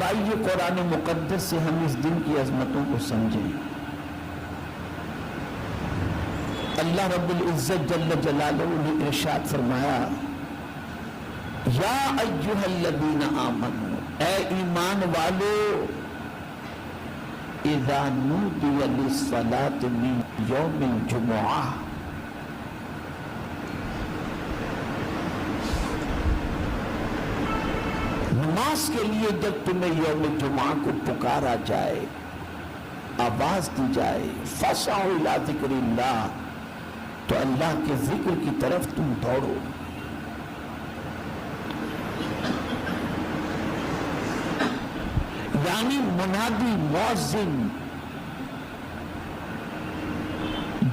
آئیے قرآن مقدس سے ہم اس دن کی عظمتوں کو سمجھیں۔ اللہ رب العزت جل جلالہ نے ارشاد فرمایا، یا ایھا الذین آمنوا، اے ایمان والو، اذا نودی للصلاۃ من یوم الجمعہ، نماز کے لیے جب تمہیں یوم جمعہ کو پکارا جائے، آواز دی جائے، فاسعوا الی ذکر اللہ، تو اللہ کے ذکر کی طرف تم دوڑو۔ یعنی منادی مؤذن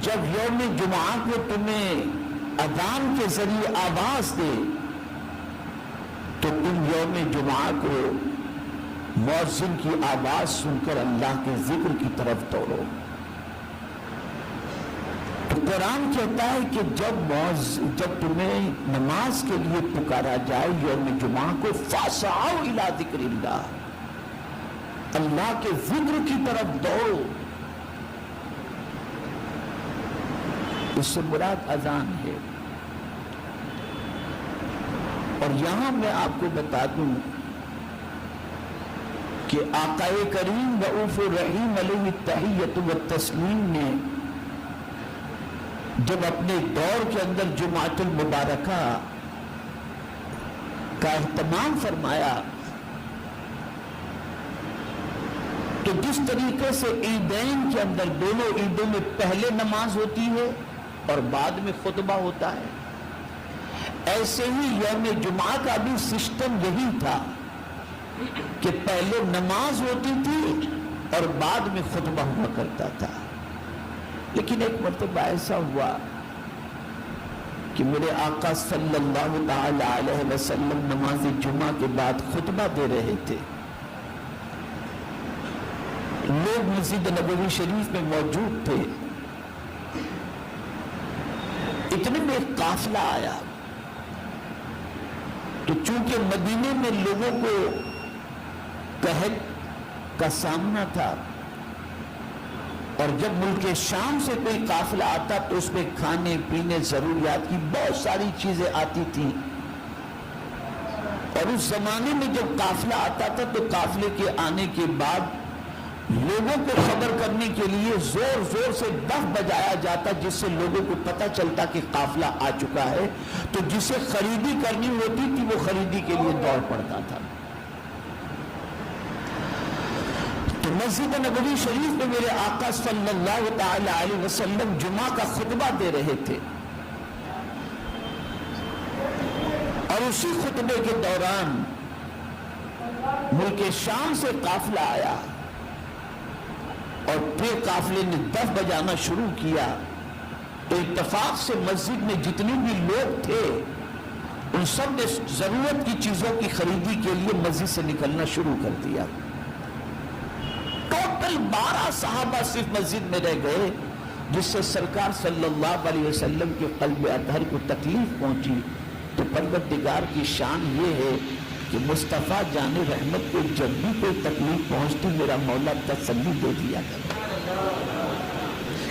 جب یوم جمعہ کو تمہیں اذان کے ذریعے آواز دے تو تم یوم جمعہ کو مؤذن کی آواز سن کر اللہ کے ذکر کی طرف دوڑو۔ تو قرآن کہتا ہے کہ جب تمہیں نماز کے لیے پکارا جائے یوم جمعہ کو، فاسعوا الی ذکر اللہ، اللہ کے ذکر کی طرف دوڑو۔ اس سے مراد اذان ہے۔ اور یہاں میں آپ کو بتا دوں کہ آقا کریم رؤوف الرحیم علیہ التحیۃ والتسلیم نے جب اپنے دور کے اندر جمعۃ المبارکہ کا اہتمام فرمایا تو جس طریقے سے عیدین کے اندر دونوں عیدوں میں پہلے نماز ہوتی ہے اور بعد میں خطبہ ہوتا ہے، ایسے ہی یوم جمعہ کا بھی سسٹم یہی تھا کہ پہلے نماز ہوتی تھی اور بعد میں خطبہ ہوا کرتا تھا۔ لیکن ایک مرتبہ ایسا ہوا کہ میرے آقا صلی اللہ تعالی علیہ وسلم نماز جمعہ کے بعد خطبہ دے رہے تھے، لوگ مسجد نبوی شریف میں موجود تھے، اتنے میں ایک قافلہ آیا۔ تو چونکہ مدینے میں لوگوں کو قحط کا سامنا تھا اور جب ملک شام سے کوئی قافلہ آتا تو اس میں کھانے پینے ضروریات کی بہت ساری چیزیں آتی تھیں، اور اس زمانے میں جب قافلہ آتا تھا تو قافلے کے آنے کے بعد لوگوں کو خبر کرنے کے لیے زور زور سے دف بجایا جاتا، جس سے لوگوں کو پتہ چلتا کہ قافلہ آ چکا ہے، تو جسے خریدی کرنی ہوتی تھی وہ خریدی کے لیے دوڑ پڑتا تھا۔ تو مسجد نبوی شریف میں میرے آقا صلی اللہ تعالی علیہ وسلم جمعہ کا خطبہ دے رہے تھے، اور اسی خطبے کے دوران ملک شام سے قافلہ آیا اور پھر قافلے نے دف بجانا شروع کیا۔ تو اتفاق سے مسجد میں جتنے بھی لوگ تھے ان سب نے ضرورت کی چیزوں کی خریدی کے لیے مسجد سے نکلنا شروع کر دیا۔ ٹوٹل 12 صحابہ صرف مسجد میں رہ گئے، جس سے سرکار صلی اللہ علیہ وسلم کے قلب اطہر کو تکلیف پہنچی۔ تو پروردگار کی شان یہ ہے کہ مصطفیٰ جان رحمت کو جب بھی کوئی تکلیف پہنچتی میرا مولا تسلی دے دیا کرتا۔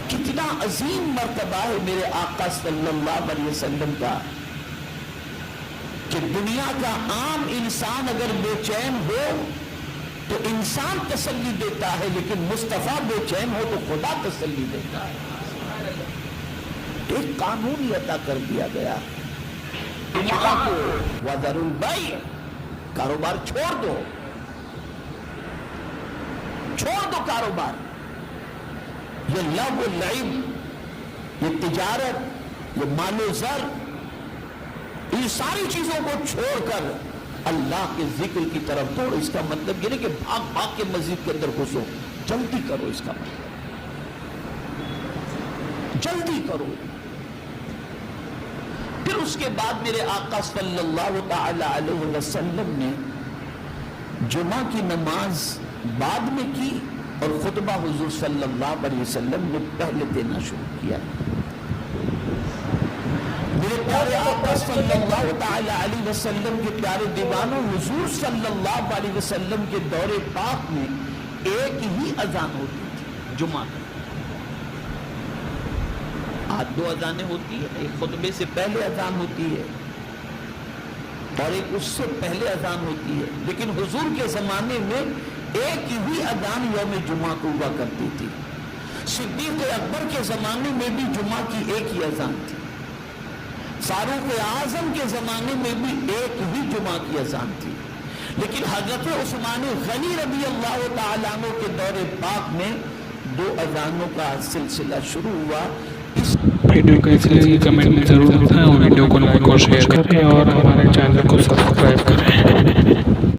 کتنا عظیم مرتبہ ہے میرے آقا صلی اللہ علیہ وسلم کا کہ دنیا کا عام انسان اگر بے چین ہو تو انسان تسلی دیتا ہے، لیکن مصطفیٰ بے چین ہو تو خدا تسلی دیتا ہے۔ ایک قانون ہی عطا کر دیا گیا، وَذَرُوا الْبَيْعَ، کاروبار چھوڑ دو کاروبار، یہ لغو و لعب، یہ تجارت، یہ مال و زر، ان ساری چیزوں کو چھوڑ کر اللہ کے ذکر کی طرف دوڑو۔ اس کا مطلب یہ نہیں کہ بھاگ بھاگ کے مسجد کے اندر گھسو، جلدی کرو، اس کا مطلب جلدی کرو۔ پھر اس کے بعد میرے آقا صلی اللہ تعالی علیہ وسلم نے جمعہ کی نماز بعد میں کی اور خطبہ حضور صلی اللہ علیہ وسلم نے پہلے دینا شروع کیا۔ میرے پیارے آقا صلی اللہ تعالی علیہ وسلم کے پیارے دیوانوں، حضور صلی اللہ علیہ وسلم کے دور پاک میں ایک ہی اذان ہوتی تھی جمعہ کا. آج دو اذانیں ہوتی ہیں، ایک خطبے سے پہلے اذان ہوتی ہے اور ایک اس سے پہلے اذان ہوتی ہے، لیکن حضور کے زمانے میں ایک ہی اذان یوم جمعہ کو ہوا کرتی تھی. صدیق اکبر کے زمانے میں بھی جمعہ کی ایک ہی اذان تھی. فاروق اعظم کے زمانے میں بھی ایک ہی جمعہ کی اذان تھی. لیکن حضرت عثمان غنی رضی اللہ تعالیٰ عنہ کے دور پاک میں دو اذانوں کا سلسلہ شروع ہوا. اس ویڈیو کیسی لگی کمنٹ میں ضرور بتائیں اور ویڈیو کو لائک اور شیئر کریں اور ہمارے چینل کو سبسکرائب کریں.